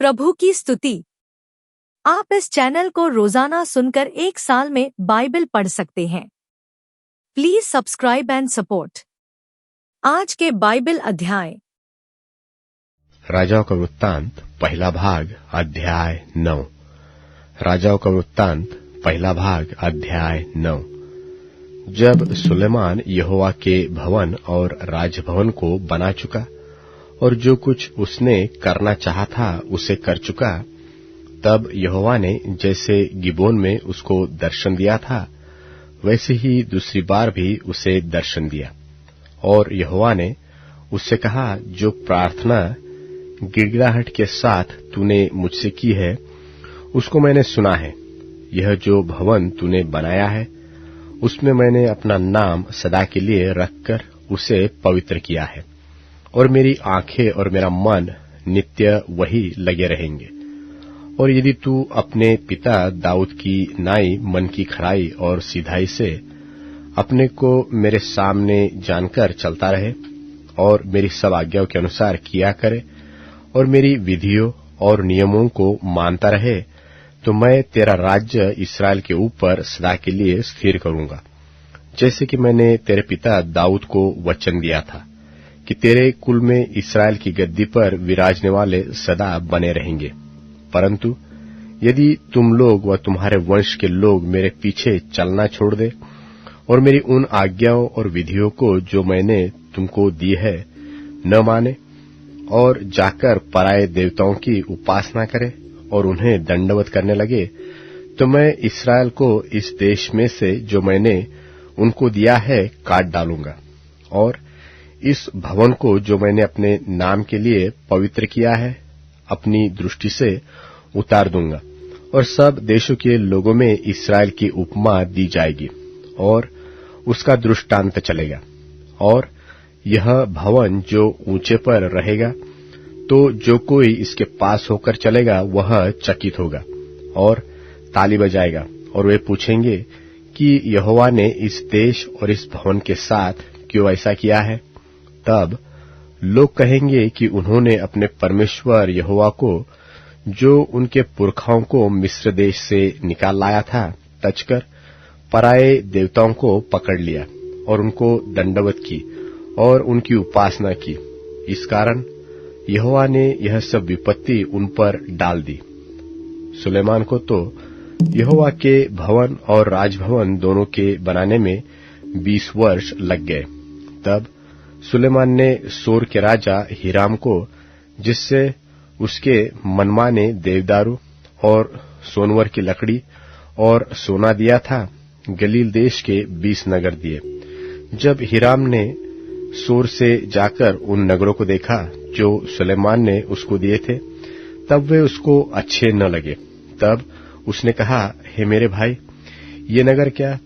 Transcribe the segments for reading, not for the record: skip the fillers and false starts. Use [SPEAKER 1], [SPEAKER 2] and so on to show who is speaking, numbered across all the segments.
[SPEAKER 1] प्रभु की स्तुति। आप इस चैनल को रोजाना सुनकर 1 साल में बाइबल पढ़ सकते हैं। Please subscribe and support. आज के बाइबल अध्याय।
[SPEAKER 2] राजाओं का वृत्तांत पहला भाग अध्याय 9। राजाओं का वृत्तांत पहला भाग अध्याय 9। जब सुलेमान यहोवा के भवन और राजभवन को बना चुका और जो कुछ उसने करना चाहा था उसे कर चुका, तब यहोवा ने जैसे गिबोन में उसको दर्शन दिया था वैसे ही दूसरी बार भी उसे दर्शन दिया। और यहोवा ने उससे कहा, जो प्रार्थना गिड़गिड़ाहट के साथ तूने मुझसे की है उसको मैंने सुना है। यह जो भवन तूने बनाया है उसमें मैंने अपना नाम सदा के लिए रखकर उसे पवित्र किया है, और मेरी आंखें और मेरा मन नित्य वही लगे रहेंगे। और यदि तू अपने पिता दाऊद की नाई मन की खराई और सिधाई से अपने को मेरे सामने जानकर चलता रहे और मेरी सब आज्ञाओं के अनुसार किया करे और मेरी विधियों और नियमों को मानता रहे, तो मैं तेरा राज्य इसराइल के ऊपर सदा के लिए स्थिर करूंगा, जैसे कि मैंने तेरे पिता दाऊद को वचन दिया था कि तेरे कुल में इसराइल की गद्दी पर विराजने वाले सदा बने रहेंगे। परंतु यदि तुम लोग व तुम्हारे वंश के लोग मेरे पीछे चलना छोड़ दे और मेरी उन आज्ञाओं और विधियों को जो मैंने तुमको दी है न माने और जाकर पराये देवताओं की उपासना करे और उन्हें दंडवत करने लगे, तो मैं इसराइल को इस देश में से जो मैंने उनको दिया है काट डालूंगा, और इस भवन को जो मैंने अपने नाम के लिए पवित्र किया है अपनी दृष्टि से उतार दूंगा, और सब देशों के लोगों में इसराइल की उपमा दी जाएगी और उसका दृष्टांत चलेगा। और यह भवन जो ऊंचे पर रहेगा, तो जो कोई इसके पास होकर चलेगा वह चकित होगा और ताली बजाएगा, और वे पूछेंगे कि यहोवा ने इस देश और इस भवन के साथ क्यों ऐसा किया है। तब लोग कहेंगे कि उन्होंने अपने परमेश्वर यहोवा को, जो उनके पुरखाओं को मिस्र देश से निकाल लाया था, तजकर पराये देवताओं को पकड़ लिया और उनको दंडवत की और उनकी उपासना की। इस कारण यहोवा ने यह सब विपत्ति उन पर डाल दी। सुलेमान को तो यहोवा के भवन और राजभवन दोनों के बनाने में 20 वर्ष लग गए। तब सुलेमान ने सोर के राजा हीराम को, जिससे उसके मनमाने देवदारू और सोनवर की लकड़ी और सोना दिया था, गलील देश के 20 नगर दिए। जब हीराम ने सोर से जाकर उन नगरों को देखा जो सुलेमान ने उसको दिए थे, तब वे उसको अच्छे न लगे। तब उसने कहा, हे मेरे भाई, ये नगर क्या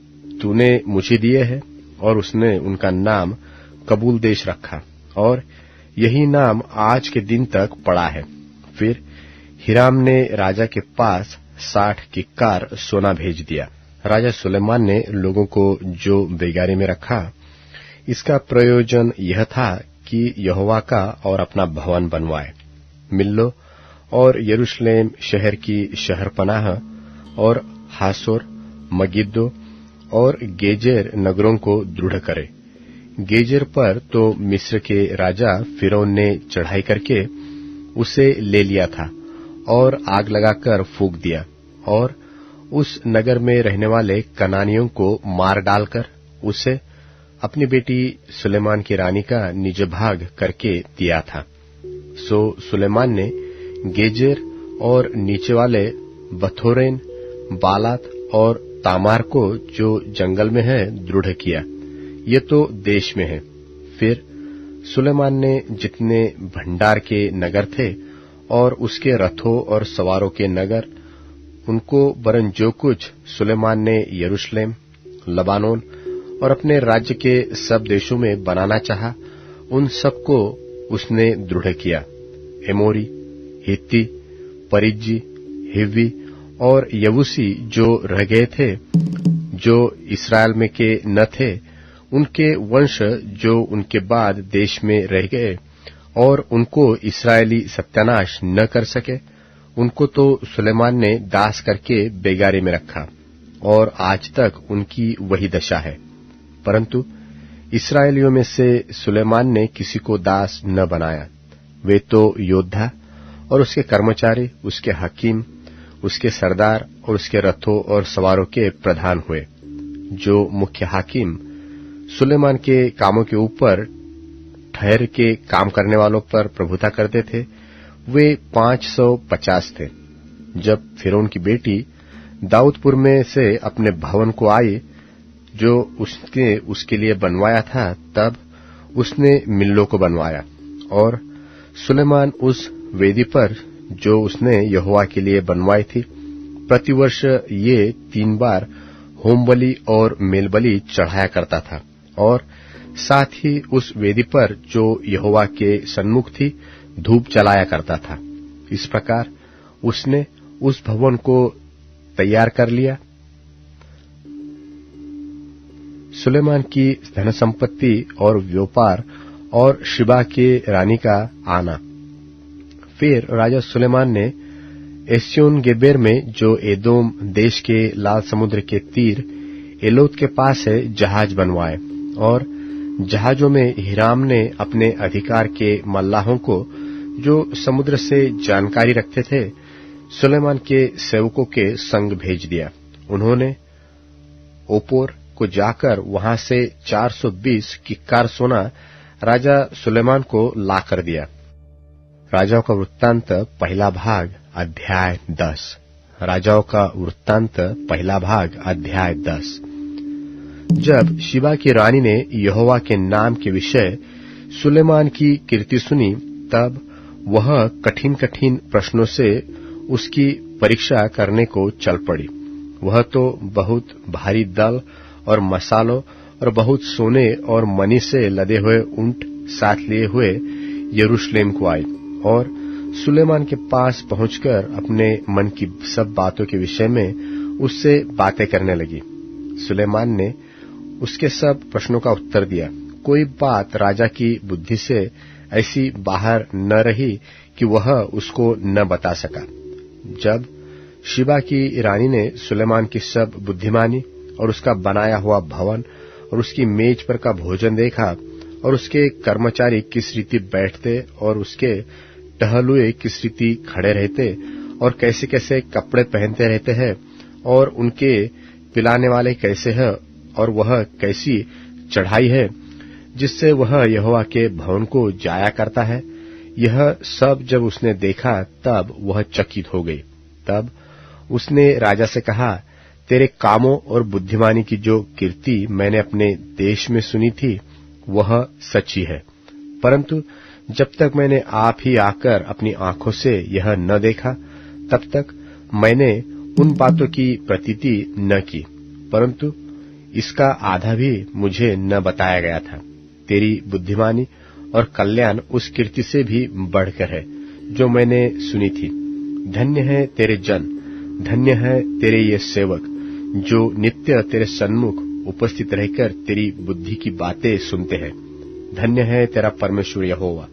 [SPEAKER 2] तूने मुझे दिए हैं? और उसने उनका नाम कबूल देश रखा, और यही नाम आज के दिन तक पड़ा है। फिर हीराम ने राजा के पास 60 किक्कार सोना भेज दिया। राजा सुलेमान ने लोगों को जो बेगारी में रखा, इसका प्रयोजन यह था कि यहोवा का और अपना भवन बनवाए। मिल्लो और यरूशलेम शहर की शहरपनाह और हासोर, मगिद्दो और गेजेर नगरों को दृढ़ करे। गेजेर पर तो मिस्र के राजा फिरौन ने चढ़ाई करके उसे ले लिया था और आग लगाकर फूंक दिया, और उस नगर में रहने वाले कनानियों को मार डालकर उसे अपनी बेटी सुलेमान की रानी का निज भाग करके दिया था। सो सुलेमान ने गेजेर और नीचे वाले बथोरेन, बालात और तामार को, जो जंगल में है, दृढ़ किया। ये तो देश में है। फिर सुलेमान ने जितने भंडार के नगर थे और उसके रथों और सवारों के नगर, उनको वरन जो कुछ सुलेमान ने यरूशलेम, लबानोन और अपने राज्य के सब देशों में बनाना चाहा, उन सबको उसने दृढ़ किया। एमोरी, हित्ती, परिज्जी, हिव्वी और यबूसी जो रह गए थे, जो इसराइल में के न थे, उनके वंश जो उनके बाद देश में रह गए और उनको इसराइली सत्यानाश न कर सके, उनको तो सुलेमान ने दास करके बेगारे में रखा और आज तक उनकी वही दशा है। परंतु इस्राएलियों में से सुलेमान ने किसी को दास न बनाया। वे तो योद्धा और उसके कर्मचारी, उसके हकीम, उसके सरदार और उसके रथों और सवारों के प्रधान हुए। जो मुख्य हाकिम सुलेमान के कामों के ऊपर ठहर के काम करने वालों पर प्रभुता करते थे, वे 550 थे। जब फिरौन की बेटी दाऊदपुर में से अपने भवन को आई जो उसने उसके लिए बनवाया था, तब उसने मिल्लो को बनवाया और सुलेमान उस वेदी पर जो उसने यहोवा के लिए बनवाई थी, प्रतिवर्ष ये 3 बार होमबलि और मेलबलि चढ़ाया करता था और साथ ही उस वेदी पर जो यहोवा के सन्मुख थी धूप जलाया करता था। इस प्रकार उसने उस भवन को तैयार कर लिया। सुलेमान की धन संपत्ति और व्यापार और शिबा के रानी का आना। फिर राजा सुलेमान ने एस्योन गेबेर में जो एदोम देश के लाल समुद्र के तीर एलोत के पास है जहाज बनवाए और जहाजों में हिराम ने अपने अधिकार के मल्लाहों को जो समुद्र से जानकारी रखते थे सुलेमान के सेवकों के संग भेज दिया। उन्होंने ओपोर को जाकर वहां से 420 किक्कार सोना राजा सुलेमान को लाकर दिया। राजाओं का वृत्तांत पहला भाग अध्याय 10। राजाओं का वृत्तांत पहला भाग अध्याय 10। जब शिबा की रानी ने यहोवा के नाम के विषय सुलेमान की कीर्ति सुनी, तब वह कठिन कठिन प्रश्नों से उसकी परीक्षा करने को चल पड़ी। वह तो बहुत भारी दल और मसालों और बहुत सोने और मणि से लदे हुए ऊंट साथ लिए हुए यरूशलेम को आई और सुलेमान के पास पहुंचकर अपने मन की सब बातों के विषय में उससे बातें करने लगी। सुलेमान ने उसके सब प्रश्नों का उत्तर दिया। कोई बात राजा की बुद्धि से ऐसी बाहर न रही कि वह उसको न बता सका। जब शिबा की रानी ने सुलेमान की सब बुद्धिमानी और उसका बनाया हुआ भवन और उसकी मेज पर का भोजन देखा और उसके कर्मचारी किस रीति बैठते और उसके टहलुए किस रीति खड़े रहते और कैसे कैसे कपड़े पहनते रहते हैं और उनके पिलाने वाले कैसे हैं और वह कैसी चढ़ाई है जिससे वह यहोवा के भवन को जाया करता है, यह सब जब उसने देखा तब वह चकित हो गई। तब उसने राजा से कहा, तेरे कामों और बुद्धिमानी की जो कीर्ति मैंने अपने देश में सुनी थी वह सच्ची है, परंतु जब तक मैंने आप ही आकर अपनी आंखों से यह न देखा तब तक मैंने उन बातों की प्रतीति न की, परंतु इसका आधा भी मुझे न बताया गया था। तेरी बुद्धिमानी और कल्याण उस कीर्ति से भी बढ़कर है जो मैंने सुनी थी। धन्य है तेरे जन, धन्य है तेरे ये सेवक जो नित्य तेरे सन्मुख उपस्थित रहकर तेरी बुद्धि की बातें सुनते हैं। धन्य है तेरा परमेश्वर यहोवा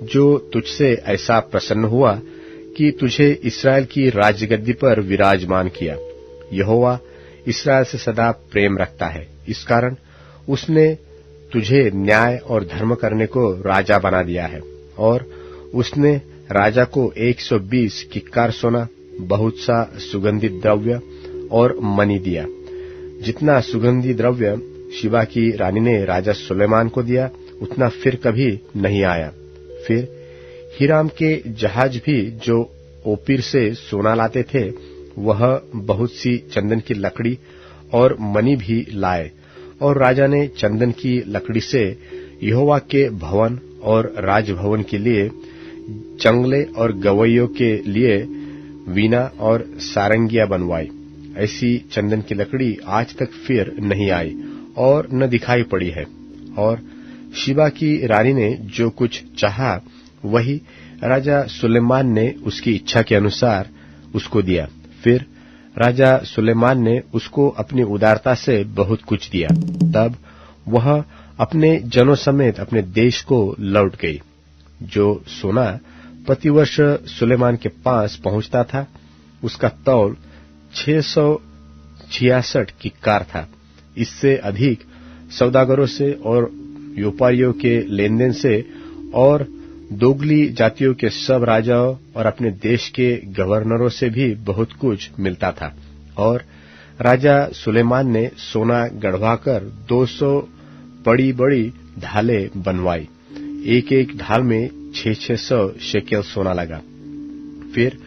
[SPEAKER 2] जो तुझसे ऐसा प्रसन्न हुआ कि तुझे इस्राएल की राजगद्दी पर विराजमान किया। यहोवा इस्राएल से सदा प्रेम रखता है, इस कारण उसने तुझे न्याय और धर्म करने को राजा बना दिया है। और उसने राजा को 120 किक्कार सोना, बहुत सा सुगंधित द्रव्य और मणि दिया। जितना सुगंधी द्रव्य शिबा की रानी ने राजा सुलेमान को दिया उतना फिर कभी नहीं आया। फिर हीराम के जहाज भी जो ओपीर से सोना लाते थे वह बहुत सी चंदन की लकड़ी और मणि भी लाए और राजा ने चंदन की लकड़ी से यहोवा के भवन और राजभवन के लिए चंगले और गवैयों के लिए वीणा और सारंगियां बनवाई। ऐसी चंदन की लकड़ी आज तक फिर नहीं आई और न दिखाई पड़ी है। और शिबा की रानी ने जो कुछ चाहा वही राजा सुलेमान ने उसकी इच्छा के अनुसार उसको दिया। फिर राजा सुलेमान ने उसको अपनी उदारता से बहुत कुछ दिया। तब वह अपने जनों समेत अपने देश को लौट गई। जो सोना प्रतिवर्ष सुलेमान के पास पहुंचता था। उसका तौल 666 किक्कार था। इससे अधिक सौदागरों से और व्यापारियों के लेनदेन से और दोगली जातियों के सब राजाओं और अपने देश के गवर्नरों से भी बहुत कुछ मिलता था। और राजा सुलेमान ने सोना गढ़वाकर 200 बड़ी बड़ी ढालें बनवाई। एक एक ढाल में 600 शेकेल सोना लगा। फिर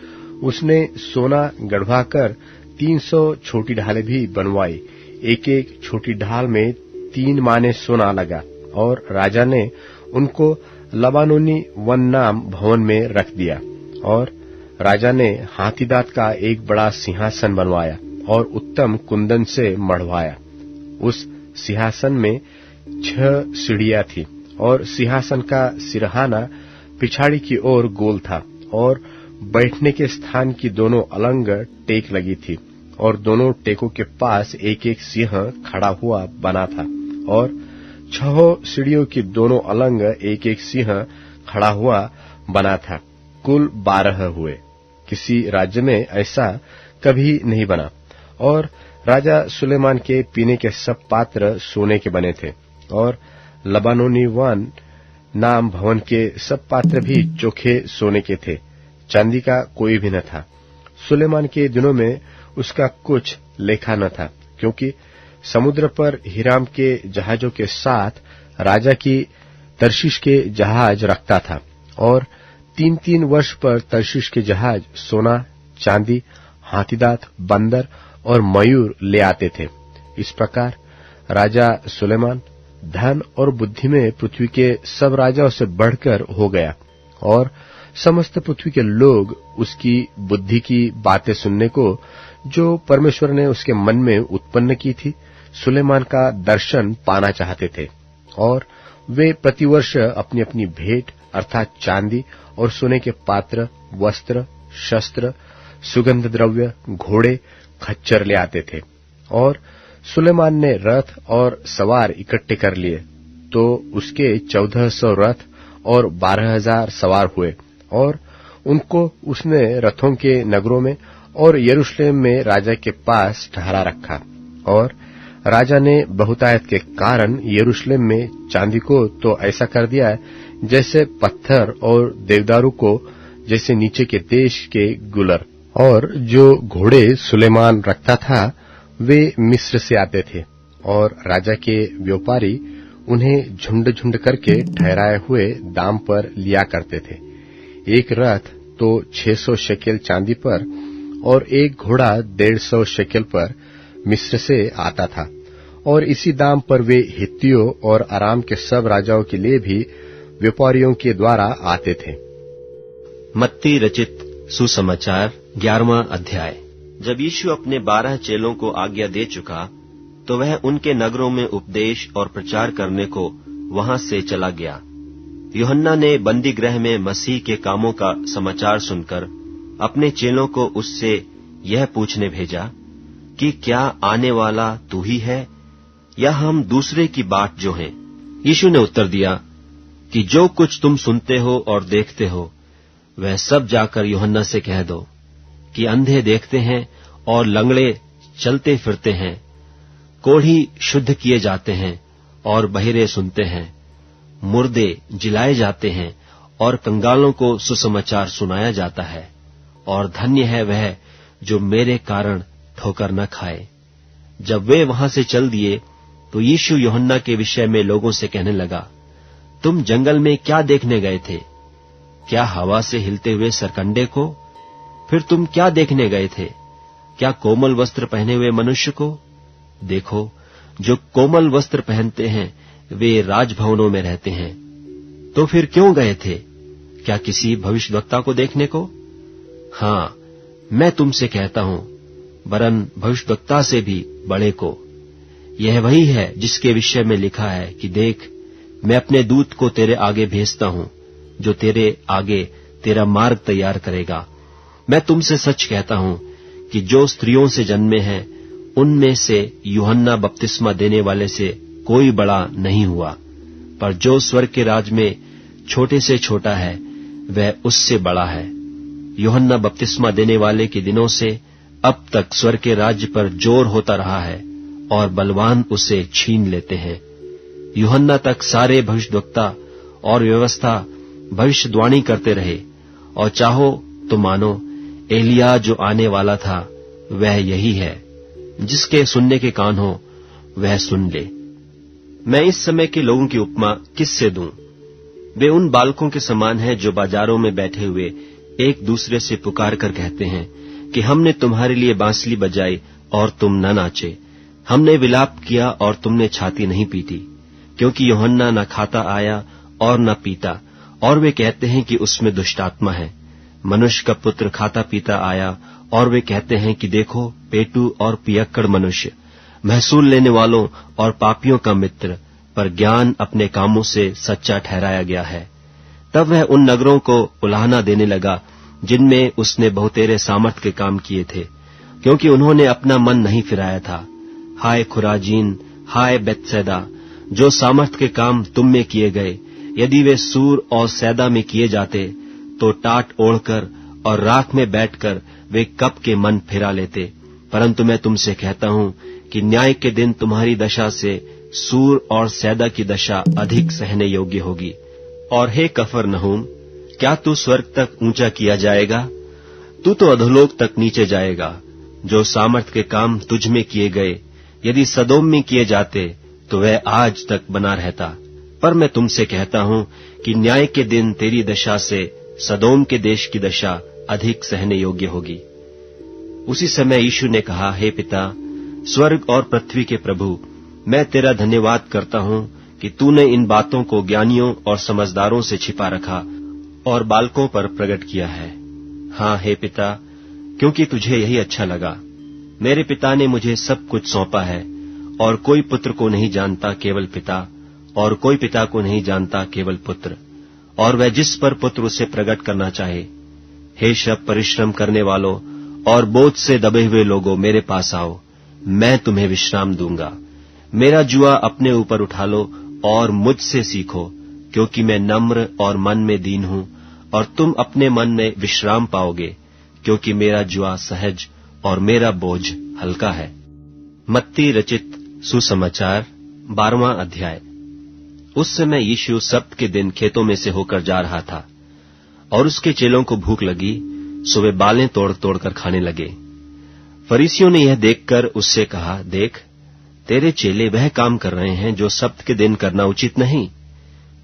[SPEAKER 2] उसने सोना गढ़वाकर 300 छोटी ढालें भी बनवाई। एक एक छोटी ढाल में 3 माने सोना लगा। और राजा ने उनको लबानोनी वन नाम भवन में रख दिया। और राजा ने हाथीदांत का एक बड़ा सिंहासन बनवाया और उत्तम कुंदन से मढ़वाया। उस सिंहासन में 6 सीढ़ियां थी और सिंहासन का सिरहाना पिछाड़ी की ओर गोल था और बैठने के स्थान की दोनों अलंग टेक लगी थी और दोनों टेकों के पास एक एक सिंह खड़ा हुआ बना था। और 6 सीढ़ियों की दोनों अलंग एक एक सिंह खड़ा हुआ बना था। कुल 12 हुए। किसी राज्य में ऐसा कभी नहीं बना। और राजा सुलेमान के पीने के सब पात्र सोने के बने थे और लबानोनी वन नाम भवन के सब पात्र भी चोखे सोने के थे। चांदी का कोई भी न था। सुलेमान के दिनों में उसका कुछ लेखा न था, क्योंकि समुद्र पर हिराम के जहाजों के साथ राजा की तर्शीश के जहाज रखता था। और 3-3 वर्ष पर तर्शीश के जहाज सोना, चांदी, हाथीदांत, बंदर और मयूर ले आते थे। इस प्रकार राजा सुलेमान धन और बुद्धि में पृथ्वी के सब राजाओं से बढ़कर हो गया। और समस्त पृथ्वी के लोग उसकी बुद्धि की बातें सुनने को, जो परमेश्वर ने उसके मन में उत्पन्न की थी, सुलेमान का दर्शन पाना चाहते थे। और वे प्रतिवर्ष अपनी अपनी भेंट अर्थात चांदी और सोने के पात्र, वस्त्र, शस्त्र, सुगंध द्रव्य, घोड़े, खच्चर ले आते थे। और सुलेमान ने रथ और सवार इकट्ठे कर लिए, तो उसके 1400 रथ और 12,000 सवार हुए। और उनको उसने रथों के नगरों में और यरूशलेम में राजा के पास ठहरा रखा। और राजा ने बहुतायत के कारण यरूशलेम में चांदी को तो ऐसा कर दिया जैसे पत्थर और देवदारू को जैसे नीचे के देश के गुलर। और जो घोड़े सुलेमान रखता था वे मिस्र से आते थे और राजा के व्यापारी उन्हें झुंड झुंड करके ठहराए हुए दाम पर लिया करते थे। एक रथ तो 600 शेकेल चांदी पर और एक घोड़ा 150 शेकेल पर मिस्र से आता था। और इसी दाम पर वे हित्तियों और अराम के सब राजाओं के लिए भी व्यापारियों के द्वारा आते थे।
[SPEAKER 3] मत्ती रचित सुसमाचार 11वां अध्याय। जब यीशु अपने 12 चेलों को आज्ञा दे चुका तो वह उनके नगरों में उपदेश और प्रचार करने को वहां से चला गया। यूहन्ना ने बंदी गृह में मसीह के कामों का समाचार सुनकर अपने चेलों को उससे यह पूछने भेजा कि क्या आने वाला तू ही है या हम दूसरे की बाट जो हैं? यीशु ने उत्तर दिया कि जो कुछ तुम सुनते हो और देखते हो वह सब जाकर यूहन्ना से कह दो कि अंधे देखते हैं और लंगड़े चलते फिरते हैं, कोढ़ी शुद्ध किए जाते हैं और बहिरे सुनते हैं, मुर्दे जिलाए जाते हैं और कंगालों को सुसमाचार सुनाया जाता है। और धन्य है वह जो मेरे कारण ठोकर न खाए। जब वे वहां से चल दिए तो यीशु यूहन्ना के विषय में लोगों से कहने लगा, तुम जंगल में क्या देखने गए थे? क्या हवा से हिलते हुए सरकंडे को? फिर तुम क्या देखने गए थे? क्या कोमल वस्त्र पहने हुए मनुष्य को? देखो, जो कोमल वस्त्र पहनते हैं वे राजभवनों में रहते हैं। तो फिर क्यों गए थे? क्या किसी भविष्यद्वक्ता को देखने को? हाँ, मैं तुमसे कहता हूं, वरन भविष्यद्वक्ता से भी बड़े को। यह वही है जिसके विषय में लिखा है कि देख, मैं अपने दूत को तेरे आगे भेजता हूं, जो तेरे आगे तेरा मार्ग तैयार करेगा। मैं तुमसे सच कहता हूं कि जो स्त्रियों से जन्मे हैं उनमें से यूहन्ना बपतिस्मा देने वाले से कोई बड़ा नहीं हुआ, पर जो स्वर्ग के राज में छोटे से छोटा है वह उससे बड़ा है। यूहन्ना बपतिस्मा देने वाले के दिनों से अब तक स्वर्ग के राज्य पर जोर होता रहा है और बलवान उसे छीन लेते हैं। यूहन्ना तक सारे भविष्यद्वक्ता और व्यवस्था भविष्यवाणी करते रहे, और चाहो तो मानो एलिया जो आने वाला था वह यही है। जिसके सुनने के कान हो वह सुन ले। मैं इस समय के लोगों की उपमा किससे दूं? वे उन बालकों के समान हैं जो बाजारों में बैठे हुए एक दूसरे से पुकार कर कहते हैं कि हमने तुम्हारे लिए बांसुरी बजाई और तुम न नाचे, हमने विलाप किया और तुमने छाती नहीं पीटी। क्योंकि यूहन्ना न खाता आया और न पीता, और वे कहते हैं कि उसमें दुष्टात्मा है। मनुष्य का पुत्र खाता पीता आया, और वे कहते हैं कि देखो पेटू और पियक्कड़ मनुष्य, महसूल लेने वालों और पापियों का मित्र, पर ज्ञान अपने कामों से सच्चा ठहराया गया है। तब वह उन नगरों को उलाहना देने लगा जिनमें उसने बहुतेरे सामर्थ के काम किए थे, क्योंकि उन्होंने अपना मन नहीं फिराया था। हाय खुराजीन, हाय बेतसैदा, जो सामर्थ के काम तुम में किए गए, यदि वे सूर और सैदा में किए जाते तो टाट ओढ़कर और राख में बैठकर वे कब के मन फिरा लेते। परंतु मैं तुमसे कहता हूं कि न्याय के दिन तुम्हारी दशा से सूर और सैदा की दशा अधिक सहने योग्य होगी। और हे कफरनहूम, क्या तू स्वर्ग तक ऊंचा किया जाएगा? तू तो अधोलोक तक नीचे जाएगा। जो सामर्थ के काम तुझ में किए गए यदि सदोम में किए जाते तो वह आज तक बना रहता। पर मैं तुमसे कहता हूं कि न्याय के दिन तेरी दशा से सदोम के देश की दशा अधिक सहने योग्य होगी। उसी समय यीशु ने कहा, हे पिता, स्वर्ग और पृथ्वी के प्रभु, मैं तेरा धन्यवाद करता हूं कि तूने इन बातों को ज्ञानियों और समझदारों से छिपा रखा और बालकों पर प्रकट किया है। हाँ हे पिता, क्योंकि तुझे यही अच्छा लगा। मेरे पिता ने मुझे सब कुछ सौंपा है, और कोई पुत्र को नहीं जानता केवल पिता, और कोई पिता को नहीं जानता केवल पुत्र, और वह जिस पर पुत्र उसे प्रकट करना चाहे। हे सब परिश्रम करने वालों और बोझ से दबे हुए लोगों, मेरे पास आओ, मैं तुम्हें विश्राम दूंगा। मेरा जुआ अपने ऊपर उठा लो और मुझसे सीखो, क्योंकि मैं नम्र और मन में दीन हूं, और तुम अपने मन में विश्राम पाओगे, क्योंकि मेरा जुआ सहज और मेरा बोझ हल्का है। मत्ती रचित सुसमाचार 12वां अध्याय। उस समय यीशु सब्त के दिन खेतों में से होकर जा रहा था, और उसके चेलों को भूख लगी, सो वे बालें तोड़ तोड़कर खाने लगे। फरीसियों ने यह देखकर उससे कहा, देख, तेरे चेले वह काम कर रहे हैं जो सब्त के दिन करना उचित नहीं।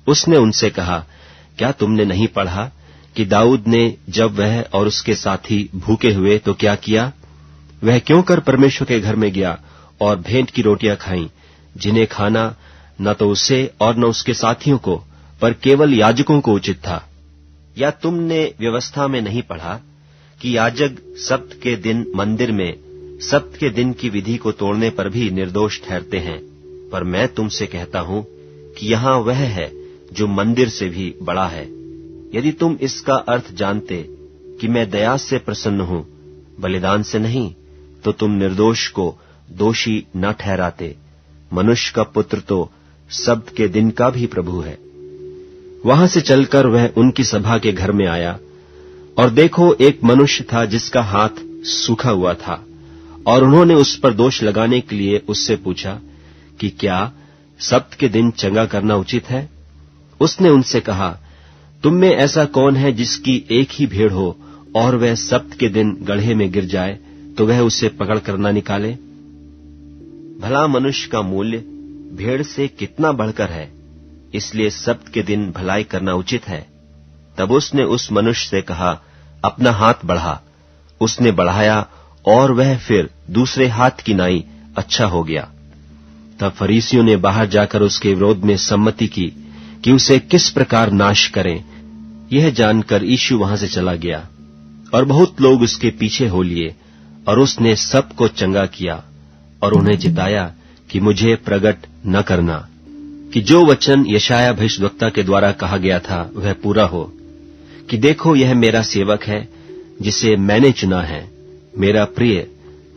[SPEAKER 3] उसने उनसे कहा, क्या तुमने नहीं पढ़ा कि दाऊद ने जब वह और उसके साथी भूखे हुए तो क्या किया? वह क्यों कर परमेश्वर के घर में गया और भेंट की रोटियां खाईं, जिन्हें खाना न तो उसे और न उसके साथियों को, पर केवल याजकों को उचित था। या तुमने व्यवस्था में नहीं पढ़ा कि याजक सब्त के दिन मंदिर में सब्त के दिन की विधि को तोड़ने पर भी निर्दोष ठहरते हैं? पर मैं तुमसे कहता हूं कि यहां वह है जो मंदिर से भी बड़ा है। यदि तुम इसका अर्थ जानते कि मैं दया से प्रसन्न हूं, बलिदान से नहीं, तो तुम निर्दोष को दोषी न ठहराते। मनुष्य का पुत्र तो सब्त के दिन का भी प्रभु है। वहां से चलकर वह उनकी सभा के घर में आया, और देखो एक मनुष्य था जिसका हाथ सूखा हुआ था, और उन्होंने उस पर दोष लगाने के लिए उससे पूछा कि क्या सब्त के दिन चंगा करना उचित है? उसने उनसे कहा, तुम में ऐसा कौन है जिसकी एक ही भेड़ हो और वह सब्त के दिन गड्ढे में गिर जाए तो वह उसे पकड़ कर न निकाले? भला मनुष्य का मूल्य भेड़ से कितना बढ़कर है, इसलिए सब्त के दिन भलाई करना उचित है। तब उसने उस मनुष्य से कहा, अपना हाथ बढ़ा। उसने बढ़ाया, और वह फिर दूसरे हाथ की नाई अच्छा हो गया। तब फरीसियों ने बाहर जाकर उसके विरोध में सम्मति की कि उसे किस प्रकार नाश करें। यह जानकर यीशु वहां से चला गया, और बहुत लोग उसके पीछे हो लिए, और उसने सबको चंगा किया, और उन्हें जिताया कि मुझे प्रगट न करना, कि जो वचन यशायाह भविष्यद्वक्ता के द्वारा कहा गया था वह पूरा हो, कि देखो यह मेरा सेवक है जिसे मैंने चुना है, मेरा प्रिय,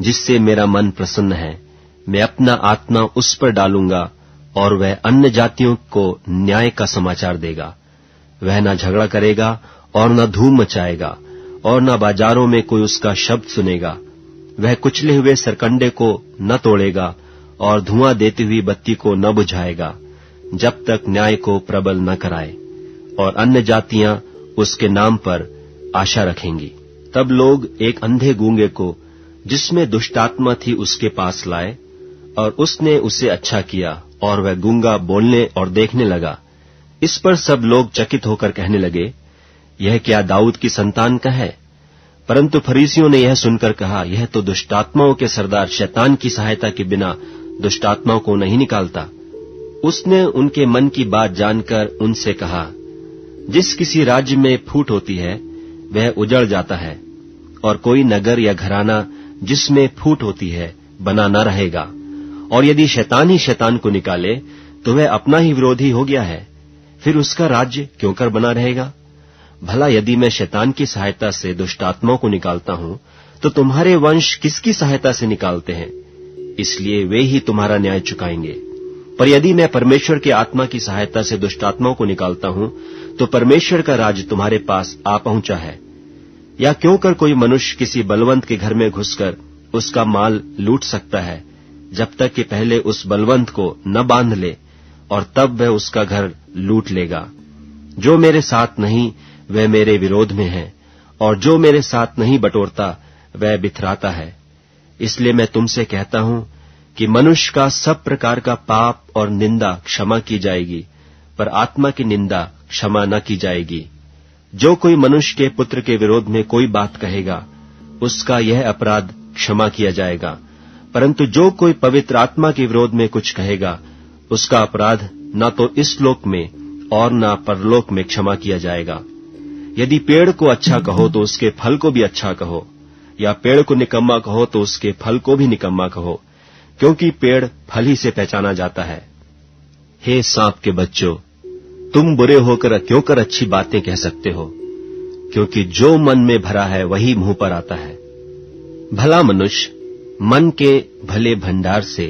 [SPEAKER 3] जिससे मेरा मन प्रसन्न है। मैं अपना आत्मा उस पर डालूंगा, और वह अन्य जातियों को न्याय का समाचार देगा। वह न झगड़ा करेगा और न धूम मचाएगा, और न बाजारों में कोई उसका शब्द सुनेगा। वह कुचले हुए सरकंडे को न तोड़ेगा, और धुआं देती हुई बत्ती को न बुझाएगा, जब तक न्याय को प्रबल न कराए। और अन्य जातियां उसके नाम पर आशा रखेंगी। तब लोग एक अंधे गूंगे को, जिसमें दुष्टात्मा थी, उसके पास लाए, और उसने उसे अच्छा किया, और वह गूंगा बोलने और देखने लगा। इस पर सब लोग चकित होकर कहने लगे, यह क्या दाऊद की संतान का है? परंतु फरीसियों ने यह सुनकर कहा, यह तो दुष्टात्माओं के सरदार शैतान की सहायता के बिना दुष्टात्माओं को नहीं निकालता। उसने उनके मन की बात जानकर उनसे कहा, जिस किसी राज्य में फूट होती है वह उजड़ जाता है, और कोई नगर या घराना जिसमें फूट होती है बना न रहेगा। और यदि शैतान ही शैतान को निकाले तो वह अपना ही विरोधी हो गया है, फिर उसका राज्य क्यों कर बना रहेगा? भला यदि मैं शैतान की सहायता से दुष्टात्माओं को निकालता हूं, तो तुम्हारे वंश किसकी सहायता से निकालते हैं? इसलिए वे ही तुम्हारा न्याय चुकाएंगे। पर यदि मैं परमेश्वर की आत्मा की सहायता से दुष्टात्माओं को निकालता हूं, तो परमेश्वर का राज्य तुम्हारे पास आ पहुंचा है। या क्यों कर कोई मनुष्य किसी बलवंत के घर में घुसकर उसका माल लूट सकता है, जब तक कि पहले उस बलवंत को न बांध ले, और तब वह उसका घर लूट लेगा। जो मेरे साथ नहीं वह मेरे विरोध में है, और जो मेरे साथ नहीं बटोरता वह बिथराता है। इसलिए मैं तुमसे कहता हूं कि मनुष्य का सब प्रकार का पाप और निंदा क्षमा की जाएगी, पर आत्मा की निंदा क्षमा न की जाएगी। जो कोई मनुष्य के पुत्र के विरोध में कोई बात कहेगा, उसका यह अपराध क्षमा किया जाएगा, परंतु जो कोई पवित्र आत्मा के विरोध में कुछ कहेगा, उसका अपराध न तो इस लोक में और न परलोक में क्षमा किया जाएगा। यदि पेड़ को अच्छा कहो तो उसके फल को भी अच्छा कहो, या पेड़ को निकम्मा कहो तो उसके फल को भी निकम्मा कहो, क्योंकि पेड़ फल ही से पहचाना जाता है। हे सांप के बच्चों, तुम बुरे होकर क्यों कर अच्छी बातें कह सकते हो? क्योंकि जो मन में भरा है वही मुंह पर आता है। भला मनुष्य मन के भले भंडार से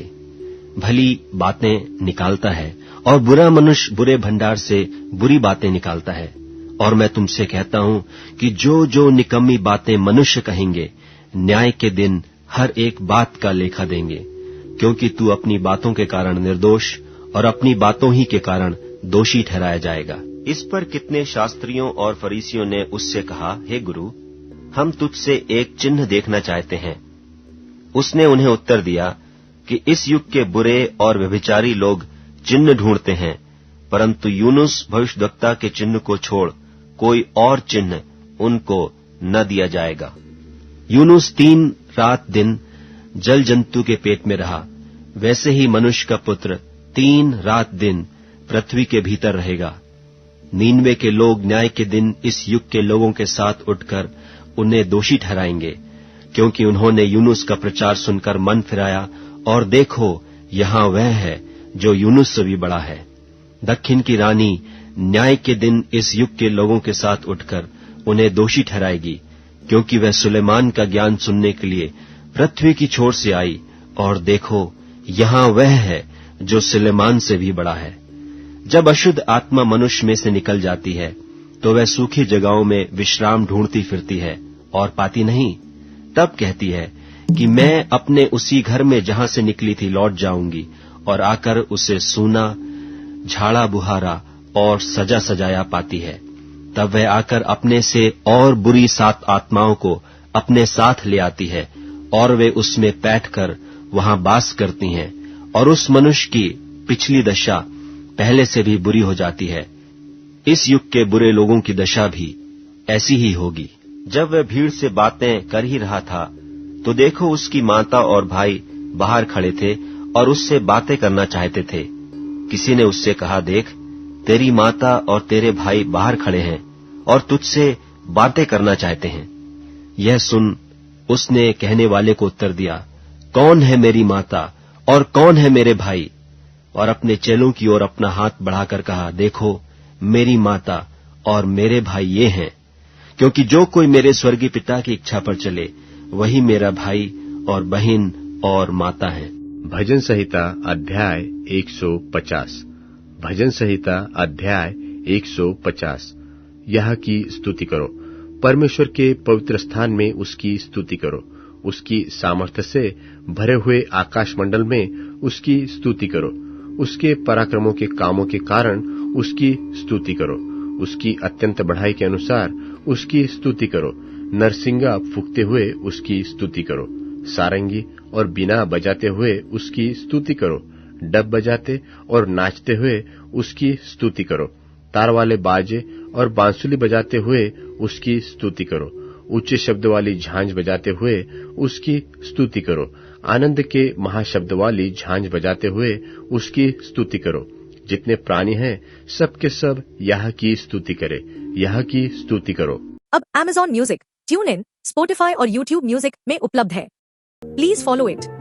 [SPEAKER 3] भली बातें निकालता है, और बुरा मनुष्य बुरे भंडार से बुरी बातें निकालता है। और मैं तुमसे कहता हूं कि जो जो निकम्मी बातें मनुष्य कहेंगे, न्याय के दिन हर एक बात का लेखा देंगे, क्योंकि तू अपनी बातों के कारण निर्दोष और अपनी बातों ही के कारण दोषी ठहराया जाएगा। इस पर कितने शास्त्रियों और फरीसियों ने उससे कहा, हे गुरु, हम तुझसे एक चिन्ह देखना चाहते हैं। उसने उन्हें उत्तर दिया कि इस युग के बुरे और व्यभिचारी लोग चिन्ह ढूंढते हैं, परंतु यूनुस भविष्यद्वक्ता के चिन्ह को छोड़ कोई और चिन्ह उनको न दिया जाएगा। यूनुस 3 रात दिन जल जंतु के पेट में रहा, वैसे ही मनुष्य का पुत्र 3 रात दिन पृथ्वी के भीतर रहेगा। नीनवे के लोग न्याय के दिन इस युग के लोगों के साथ उठकर उन्हें दोषी ठहराएंगे, क्योंकि उन्होंने यूनुस का प्रचार सुनकर मन फिराया, और देखो यहां वह है जो यूनुस से भी बड़ा है। दक्षिण की रानी न्याय के दिन इस युग के लोगों के साथ उठकर उन्हें दोषी ठहराएगी, क्योंकि वह सुलेमान का ज्ञान सुनने के लिए पृथ्वी की छोर से आई, और देखो यहां वह है जो सुलेमान से भी बड़ा है। जब अशुद्ध आत्मा मनुष्य में से निकल जाती है, तो वह सूखी जगहों में विश्राम ढूंढती फिरती है और पाती नहीं। तब कहती है कि मैं अपने उसी घर में जहां से निकली थी लौट जाऊंगी, और आकर उसे सूना, झाड़ा बुहारा और सजा सजाया पाती है। तब वह आकर अपने से और बुरी 7 आत्माओं को अपने साथ ले आती है, और वे उसमें बैठकर वहां वास करती हैं, और उस मनुष्य की पिछली दशा पहले से भी बुरी हो जाती है। इस युग के बुरे लोगों की दशा भी ऐसी ही होगी। जब वह भीड़ से बातें कर ही रहा था, तो देखो उसकी माता और भाई बाहर खड़े थे और उससे बातें करना चाहते थे। किसी ने उससे कहा, देख, तेरी माता और तेरे भाई बाहर खड़े हैं और तुझसे बातें करना चाहते हैं। यह सुन उसने कहने वाले को उत्तर दिया, कौन है मेरी माता और कौन है मेरे भाई? और अपने चेलों की ओर अपना हाथ बढ़ाकर कहा, देखो मेरी माता और मेरे भाई ये हैं, क्योंकि जो कोई मेरे स्वर्गीय पिता की इच्छा पर चले वही मेरा भाई और बहन और माता है।
[SPEAKER 2] भजन संहिता अध्याय 150। भजन संहिता अध्याय 150। यह की स्तुति करो। परमेश्वर के पवित्र स्थान में उसकी स्तुति करो। उसकी सामर्थ्य से भरे हुए आकाश मंडल में उसकी स्तुति करो। उसके पराक्रमों के कामों के कारण उसकी स्तुति करो। उसकी अत्यंत बढ़ाई के अनुसार उसकी स्तुति करो। नरसिंगा फूंकते हुए उसकी स्तुति करो। सारंगी और बीना बजाते हुए उसकी स्तुति करो। डब बजाते और नाचते हुए उसकी स्तुति करो। तार वाले बाजे और बांसुली बजाते हुए उसकी स्तुति करो। ऊंचे शब्द वाली झांझ बजाते हुए उसकी स्तुति करो। आनंद के महाशब्द वाली झांझ बजाते हुए उसकी स्तुति करो। जितने प्राणी हैं सब के सब यह की स्तुति करे, यह की स्तुति करो।
[SPEAKER 1] अब Amazon music, tune in, Spotify और YouTube म्यूजिक में उपलब्ध है। Please follow it.